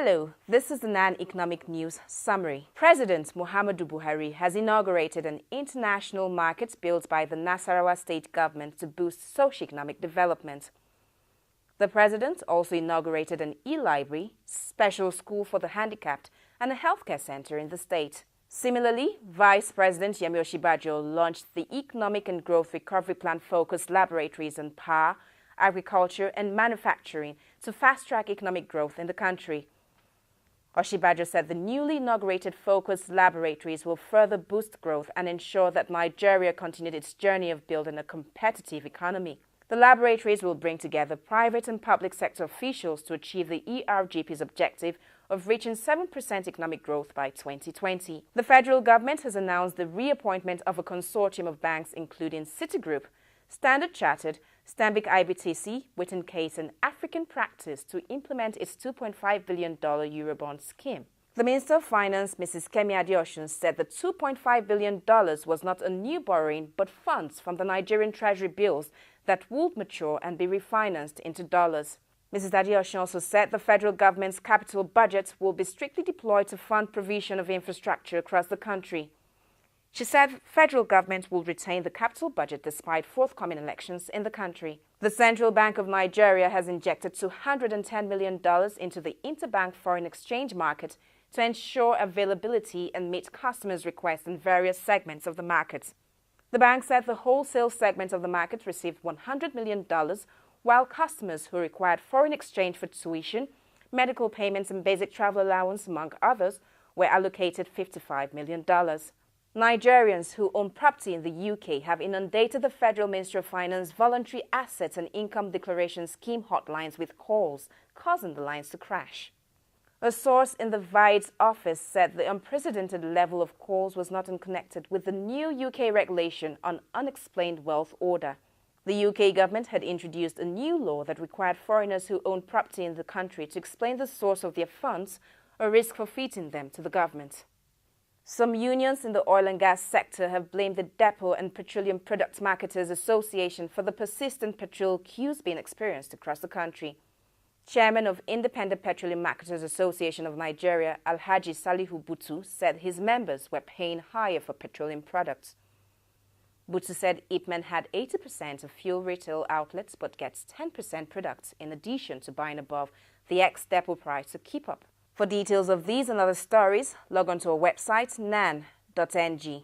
Hello, this is the NAN Economic News Summary. President Muhammadu Buhari has inaugurated an international market built by the Nasarawa state government to boost socio-economic development. The president also inaugurated an e-library, special school for the handicapped, and a healthcare center in the state. Similarly, Vice President Yemi Osinbajo launched the Economic and Growth Recovery Plan-focused laboratories on power, agriculture, and manufacturing to fast-track economic growth in the country. Osinbajo said the newly inaugurated focused laboratories will further boost growth and ensure that Nigeria continued its journey of building a competitive economy. The laboratories will bring together private and public sector officials to achieve the ERGP's objective of reaching 7% economic growth by 2020. The federal government has announced the reappointment of a consortium of banks including Citigroup, Standard Chartered, Stanbic IBTC, Witten Case and African Practice to implement its $2.5 billion Eurobond scheme. The Minister of Finance, Mrs. Kemi Adeosun, said the $2.5 billion was not a new borrowing but funds from the Nigerian Treasury bills that would mature and be refinanced into dollars. Mrs. Adeosun also said the federal government's capital budget will be strictly deployed to fund provision of infrastructure across the country. She said federal government will retain the capital budget despite forthcoming elections in the country. The Central Bank of Nigeria has injected $210 million into the interbank foreign exchange market to ensure availability and meet customers' requests in various segments of the market. The bank said the wholesale segment of the market received $100 million, while customers who required foreign exchange for tuition, medical payments and basic travel allowance, among others, were allocated $55 million. Nigerians who own property in the UK have inundated the Federal Ministry of Finance Voluntary Assets and Income Declaration Scheme hotlines with calls, causing the lines to crash. A source in the VAIDS office said the unprecedented level of calls was not unconnected with the new UK regulation on unexplained wealth order. The UK government had introduced a new law that required foreigners who own property in the country to explain the source of their funds or risk forfeiting them to the government. Some unions in the oil and gas sector have blamed the Depot and Petroleum Products Marketers Association for the persistent petrol queues being experienced across the country. Chairman of Independent Petroleum Marketers Association of Nigeria, Alhaji Salihu Butu, said his members were paying higher for petroleum products. Butu said Ipman had 80% of fuel retail outlets but gets 10% products in addition to buying above the ex-depot price to keep up. For details of these and other stories, log on to our website nan.ng.